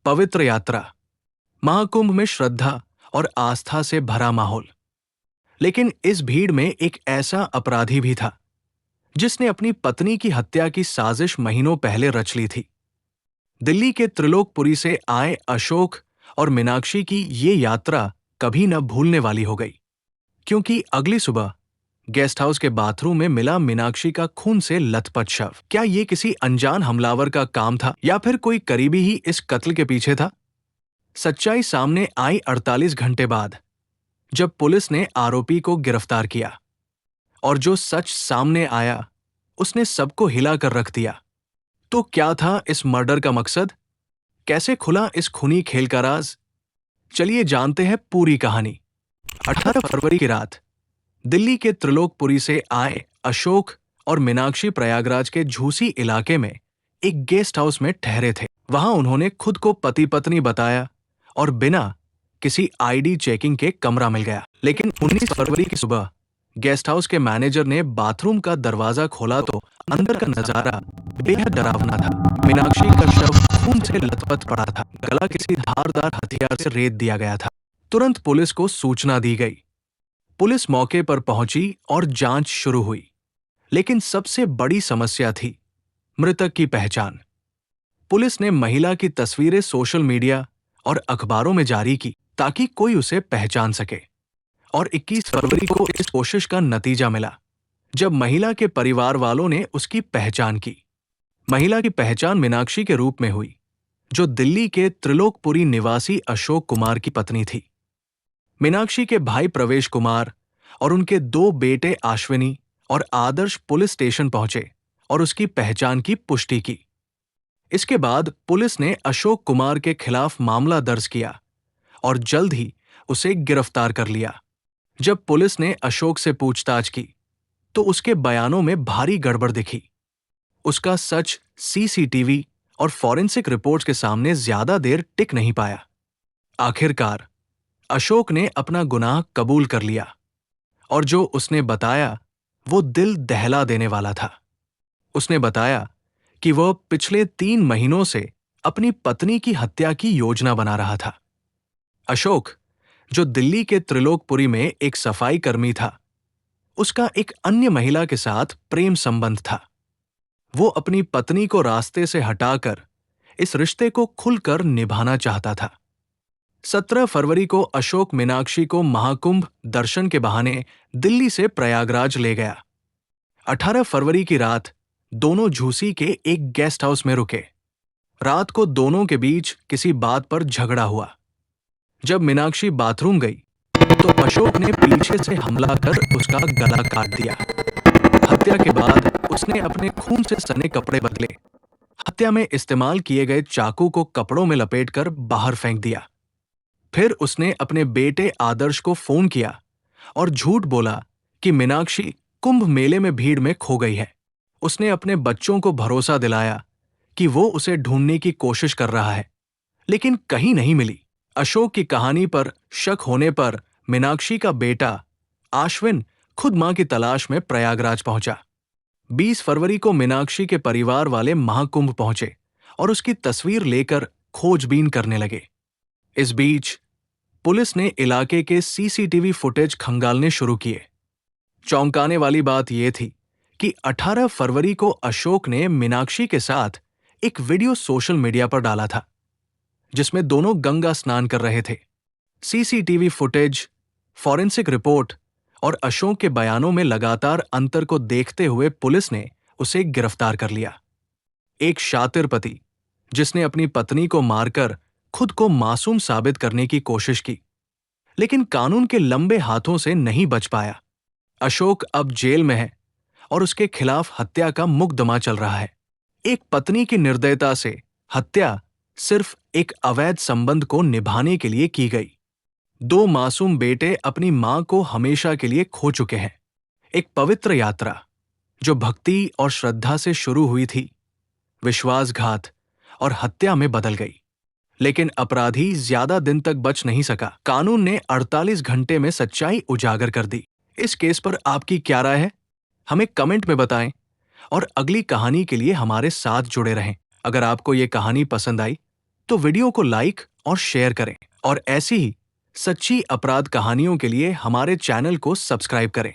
पवित्र यात्रा, महाकुंभ में श्रद्धा और आस्था से भरा माहौल। लेकिन इस भीड़ में एक ऐसा अपराधी भी था जिसने अपनी पत्नी की हत्या की साजिश महीनों पहले रच ली थी। दिल्ली के त्रिलोकपुरी से आए अशोक और मीनाक्षी की ये यात्रा कभी न भूलने वाली हो गई, क्योंकि अगली सुबह गेस्ट हाउस के बाथरूम में मिला मीनाक्षी का खून से लथपथ शव। क्या ये किसी अनजान हमलावर का काम था या फिर कोई करीबी ही इस कत्ल के पीछे था? सच्चाई सामने आई 48 घंटे बाद, जब पुलिस ने आरोपी को गिरफ्तार किया। और जो सच सामने आया उसने सबको हिला कर रख दिया। तो क्या था इस मर्डर का मकसद? कैसे खुला इस खूनी खेल का राज? चलिए जानते हैं पूरी कहानी। 18 फरवरी की रात दिल्ली के त्रिलोकपुरी से आए अशोक और मीनाक्षी प्रयागराज के झूसी इलाके में एक गेस्ट हाउस में ठहरे थे। वहां उन्होंने खुद को पति पत्नी बताया और बिना किसी आईडी चेकिंग के कमरा मिल गया। लेकिन 19 फरवरी की सुबह गेस्ट हाउस के मैनेजर ने बाथरूम का दरवाजा खोला तो अंदर का नजारा बेहद डरावना था। मीनाक्षी का शव खून से लथपथ पड़ा था, गला किसी धारदार हथियार से रेत दिया गया था। तुरंत पुलिस को सूचना दी गई। पुलिस मौके पर पहुंची और जांच शुरू हुई। लेकिन सबसे बड़ी समस्या थी मृतक की पहचान। पुलिस ने महिला की तस्वीरें सोशल मीडिया और अखबारों में जारी की ताकि कोई उसे पहचान सके। और 21 फरवरी को इस कोशिश का नतीजा मिला, जब महिला के परिवार वालों ने उसकी पहचान की। महिला की पहचान मीनाक्षी के रूप में हुई, जो दिल्ली के त्रिलोकपुरी निवासी अशोक कुमार की पत्नी थी। मीनाक्षी के भाई प्रवेश कुमार और उनके 2 बेटे अश्विनी और आदर्श पुलिस स्टेशन पहुंचे और उसकी पहचान की पुष्टि की। इसके बाद पुलिस ने अशोक कुमार के खिलाफ मामला दर्ज किया और जल्द ही उसे गिरफ्तार कर लिया। जब पुलिस ने अशोक से पूछताछ की तो उसके बयानों में भारी गड़बड़ दिखी। उसका सच सीसीटीवी और फॉरेंसिक रिपोर्ट्स के सामने ज्यादा देर टिक नहीं पाया। आखिरकार अशोक ने अपना गुनाह कबूल कर लिया और जो उसने बताया वो दिल दहला देने वाला था। उसने बताया कि वह पिछले 3 महीनों से अपनी पत्नी की हत्या की योजना बना रहा था। अशोक, जो दिल्ली के त्रिलोकपुरी में एक सफाई कर्मी था, उसका एक अन्य महिला के साथ प्रेम संबंध था। वो अपनी पत्नी को रास्ते से हटाकर इस रिश्ते को खुलकर निभाना चाहता था। 17 फरवरी को अशोक मीनाक्षी को महाकुंभ दर्शन के बहाने दिल्ली से प्रयागराज ले गया। 18 फरवरी की रात दोनों झूसी के एक गेस्ट हाउस में रुके। रात को दोनों के बीच किसी बात पर झगड़ा हुआ। जब मीनाक्षी बाथरूम गई तो अशोक ने पीछे से हमला कर उसका गला काट दिया। हत्या के बाद उसने अपने खून से सने कपड़े बदले। हत्या में इस्तेमाल किए गए चाकू को कपड़ों में लपेटकर बाहर फेंक दिया। फिर उसने अपने बेटे आदर्श को फोन किया और झूठ बोला कि मीनाक्षी कुंभ मेले में भीड़ में खो गई है। उसने अपने बच्चों को भरोसा दिलाया कि वो उसे ढूंढने की कोशिश कर रहा है, लेकिन कहीं नहीं मिली। अशोक की कहानी पर शक होने पर मीनाक्षी का बेटा आश्विन खुद मां की तलाश में प्रयागराज पहुंचा। 20 फरवरी को मीनाक्षी के परिवार वाले महाकुंभ पहुंचे और उसकी तस्वीर लेकर खोजबीन करने लगे। इस बीच पुलिस ने इलाके के सीसीटीवी फुटेज खंगालने शुरू किए। चौंकाने वाली बात यह थी कि 18 फरवरी को अशोक ने मीनाक्षी के साथ एक वीडियो सोशल मीडिया पर डाला था, जिसमें दोनों गंगा स्नान कर रहे थे। सीसीटीवी फुटेज, फॉरेंसिक रिपोर्ट और अशोक के बयानों में लगातार अंतर को देखते हुए पुलिस ने उसे गिरफ्तार कर लिया। एक शातिर पति जिसने अपनी पत्नी को मारकर खुद को मासूम साबित करने की कोशिश की, लेकिन कानून के लंबे हाथों से नहीं बच पाया। अशोक अब जेल में है और उसके खिलाफ हत्या का मुकदमा चल रहा है। एक पत्नी की निर्दयता से हत्या सिर्फ एक अवैध संबंध को निभाने के लिए की गई। 2 मासूम बेटे अपनी मां को हमेशा के लिए खो चुके हैं। एक पवित्र यात्रा जो भक्ति और श्रद्धा से शुरू हुई थी, विश्वासघात और हत्या में बदल गई। लेकिन अपराधी ज्यादा दिन तक बच नहीं सका। कानून ने 48 घंटे में सच्चाई उजागर कर दी। इस केस पर आपकी क्या राय है? हमें कमेंट में बताएं और अगली कहानी के लिए हमारे साथ जुड़े रहें। अगर आपको ये कहानी पसंद आई तो वीडियो को लाइक और शेयर करें और ऐसी ही सच्ची अपराध कहानियों के लिए हमारे चैनल को सब्सक्राइब करें।